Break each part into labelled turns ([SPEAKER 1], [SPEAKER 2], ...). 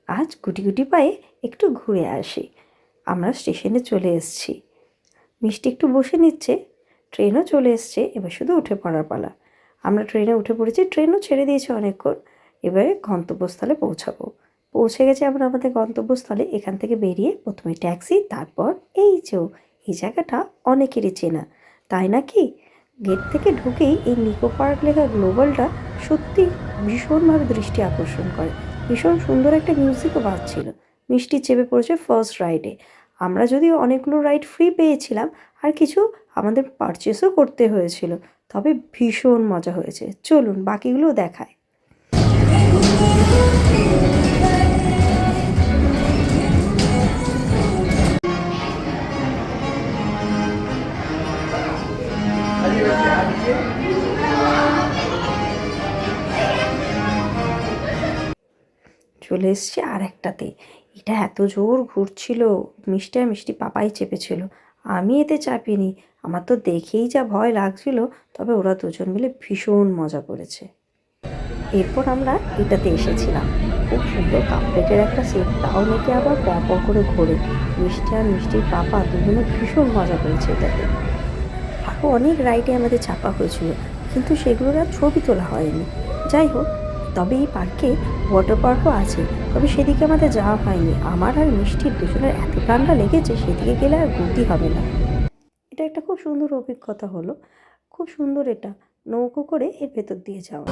[SPEAKER 1] আজ গুটি গুটি পায়ে একটু ঘুরে আসি। আমরা স্টেশনে চলে এসেছি। মিষ্টি একটু বসে নিচ্ছে, ট্রেনও চলে এসছে, এবার শুধু উঠে পড়ার পালা। আমরা ট্রেনে উঠে পড়েছি, ট্রেনও ছেড়ে দিয়েছে অনেকক্ষণ। এবারে গন্তব্যস্থলে পৌঁছে গেছি আমরা আমাদের গন্তব্যস্থলে। এখান থেকে বেরিয়ে প্রথমে ট্যাক্সি, তারপর এই জায়গাটা অনেকেরই চেনা, তাই না কি? গেট থেকে ঢুকেই এই নিকো পার্ক লেখা গ্লোবালটা সত্যি ভীষণভাবে দৃষ্টি আকর্ষণ করে। ভীষণ সুন্দর একটা মিউজিকও বাজছিল। মিষ্টি চেপে পড়েছে ফার্স্ট রাইডে। আমরা যদিও অনেকগুলো রাইড ফ্রি পেয়েছিলাম, আর কিছু আমাদের পারচেসও করতে হয়েছিল, তবে ভীষণ মজা হয়েছে। চলুন বাকিগুলো দেখায়। চলে এসছে আর একটাতে। এটা এত জোর ঘুরছিল, মিষ্টি পাপাই চেপেছিল, আমি এতে চাপিনি। আমার তো দেখেই যা ভয় লাগছিল, তবে ওরা দুজন মিলে ভীষণ মজা করেছে। এরপর আমরা এটাতে এসেছিলাম। খুব সুন্দর কাপড়ের একটা সেট, তাও নাকি আবার প করে ঘোরে। মিষ্টি আর মিষ্টির পাপা দুজনে ভীষণ মজা করেছে এটাতে। আরও অনেক রাইডে আমাদের চাপা হয়েছিল, কিন্তু সেগুলোর আর ছবি তোলা হয়নি। যাই হোক, তবে এই পার্কে ওয়াটার পার্কও আছে, তবে সেদিকে আমাদের যাওয়া হয়নি। আমার আর মিষ্টির দুজনের এত ঠান্ডা লেগেছে, সেদিকে গেলে আর গতি হবে না। এটা একটা খুব সুন্দর অভিজ্ঞতা হলো। খুব সুন্দর এটা, নৌকো করে এর ভেতর দিয়ে যাওয়া।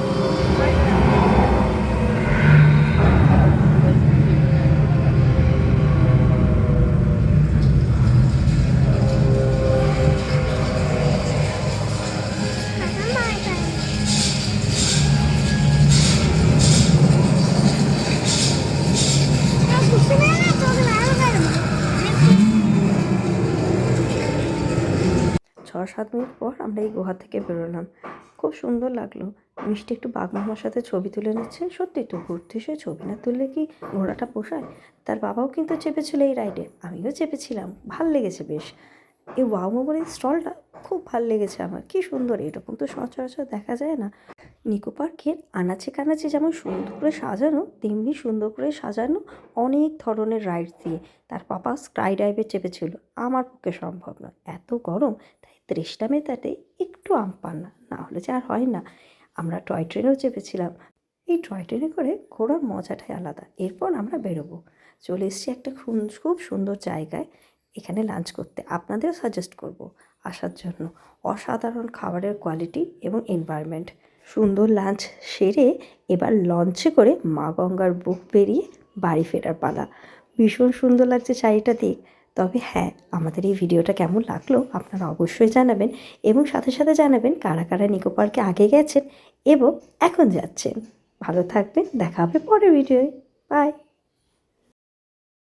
[SPEAKER 1] 6-7 মিনিট পর আমরা এই গুহা থেকে বেরোলাম। খুব সুন্দর লাগলো। মিষ্টি একটু বাঘমামার সাথে ছবি তুলে নিচ্ছে। সত্যি তো, ঘুরতে এসে ছবি না তুললে কি ঘোড়াটা পোষায়? তার বাবাও কিন্তু চেপেছিল এই রাইডে, আমিও চেপেছিলাম, ভাল লেগেছে বেশ। এই ওয়াও মোমোর এই স্টলটা খুব ভাল লেগেছে আমার। কি সুন্দর, এরকম তো সচরাচর দেখা যায় না। নিকো পার্কের আনাচে কানাচে যেমন সুন্দর করে সাজানো, তেমনি সুন্দর করে সাজানো অনেক ধরনের রাইড দিয়ে। তার পাপা স্কাই ডাইভে চেপেছিল, আমার পক্ষে সম্ভব নয়, এত গরম, তাই তৃষ্ণা মেটাতে একটু আমপান না হলে যে আর হয় না। আমরা টয় ট্রেনেও চেপেছিলাম। এই টয় ট্রেনে করে ঘোরার মজাটাই আলাদা। এরপর আমরা বেরোবো। চলে এসেছি একটা খুব সুন্দর জায়গায়, এখানে লাঞ্চ করতে। আপনাদেরও সাজেস্ট করব আসার জন্য। অসাধারণ খাবারের কোয়ালিটি এবং এনভায়রনমেন্ট। সুন্দর লাঞ্চ সেরে এবার লঞ্চে করে মা গঙ্গার বুক পেরিয়ে বাড়ি ফেরার পালা। ভীষণ সুন্দর লাগছে চারিটা দিক। তবে হ্যাঁ, আমাদের এই ভিডিওটা কেমন লাগলো আপনারা অবশ্যই জানাবেন, এবং সাথে সাথে জানাবেন কারা কারা নিকো পার্কে আগে গেছেন এবং এখন যাচ্ছেন। ভালো থাকবেন, দেখা হবে পরের ভিডিওয়। বাই।